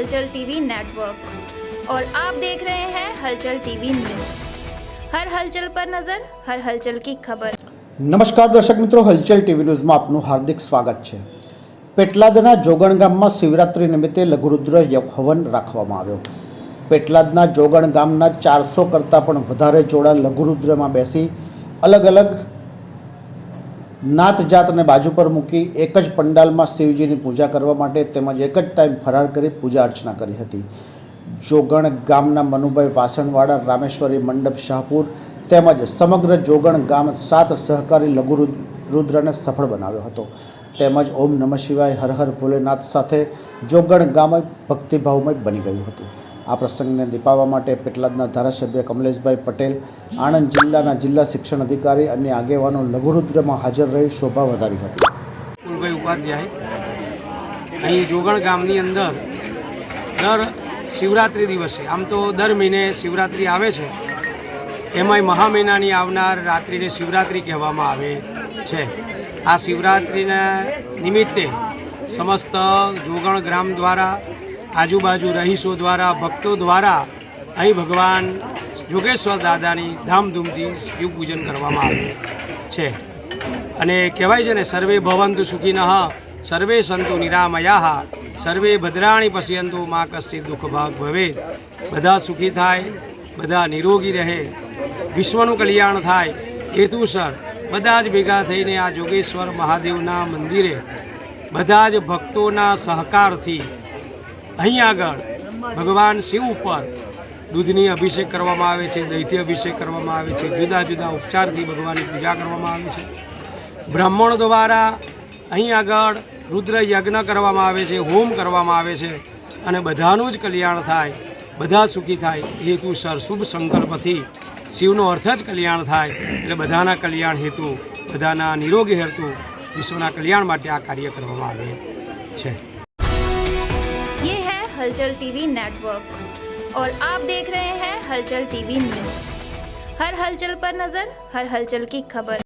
हलचल TV network और आप देख रहे हैं हलचल टीवी न्यूज़। हर हलचल पर नजर, हर हलचल की खबर। नमस्कार दर्शक मित्रों, हलचल टीवी न्यूज़માં આપનું હાર્દિક સ્વાગત છે। પેટલાદના જોગણ ગામમાં શિવરાત્રી નિમિત્તે લઘુરુદ્ર હવન રાખવામાં આવ્યો। પેટલાદના જોગણ ગામના 400 કરતાં પણ વધારે જોડા લઘુરુદ્રમાં બેસી અલગ અલગ નાત જાતને બાજુ પર મૂકી એક જ પંડાલમાં શિવજીની પૂજા કરવા માટે તેમજ એક જ ટાઈમ ફરાર કરી પૂજા અર્ચના કરી હતી। જોગણ ગામના મનુભાઈ વાસણવાડા, રામેશ્વરી મંડપ શાહપુર તેમજ સમગ્ર જોગણ ગામ 7 સહકારી લઘુરુદ્રને સફળ બનાવ્યો હતો। તેમજ ઓમ નમઃ શિવાય, હર હર ભોલેનાથ સાથે જોગણ ગામ ભક્તિભાવમય બની ગયું હતું। આ પ્રસંગને દીપાવવા માટે પેટલાદના ધારાસભ્ય કમલેશભાઈ પટેલ, આણંદ જિલ્લાના જિલ્લા શિક્ષણ અધિકારી અને આગેવાનો લઘુરુદ્રમાં હાજર રહી શોભા વધારી હતી। કુલભાઈ ઉપાધ્યાય અહીં જોગણ ગામની અંદર દર શિવરાત્રિ દિવસે, આમ તો દર મહિને શિવરાત્રિ આવે છે, એમાંય મહા મહિનાની આવનાર રાત્રિને શિવરાત્રિ કહેવામાં આવે છે। આ શિવરાત્રિના નિમિત્તે સમસ્ત જોગણ ગ્રામ દ્વારા, આજુબાજુ રહીશો દ્વારા, ભક્તો દ્વારા અહીં ભગવાન જોગેશ્વર દાદાની ધામધૂમથી શિવ પૂજન કરવામાં આવે છે। અને કહેવાય છે ને, સર્વે ભવંતુ સુખિનઃ, સર્વે સંતુ નિરામયાઃ, સર્વે ભદ્રાણી પશ્યંતુ મા કશ્ચિત દુઃખ ભાગ ભવેત। બધા સુખી થાય, બધા નિરોગી રહે, વિશ્વનું કલ્યાણ થાય હેતુસર બધા જ ભેગા થઈને આ જોગેશ્વર મહાદેવના મંદિરે બધા જ ભક્તોના સહકારથી અહીં આગળ ભગવાન શિવ ઉપર દૂધની અભિષેક કરવામાં આવે છે, દહીંથી અભિષેક કરવામાં આવે છે, જુદા જુદા ઉપચારથી ભગવાનની પૂજા કરવામાં આવે છે। બ્રાહ્મણો દ્વારા અહીં આગળ રુદ્ર યજ્ઞ કરવામાં આવે છે, હોમ કરવામાં આવે છે અને બધાનું જ કલ્યાણ થાય, બધા સુખી થાય હેતુસર શુભ સંકલ્પથી શિવનો અર્થ જ કલ્યાણ થાય, એટલે બધાના કલ્યાણ હેતુ, બધાના નિરોગી હેતુ, વિશ્વના કલ્યાણ માટે આ કાર્ય કરવામાં આવે છે। ये है हलचल टीवी नेटवर्क और आप देख रहे हैं हलचल टीवी न्यूज़। हर हलचल पर नजर, हर हलचल की खबर।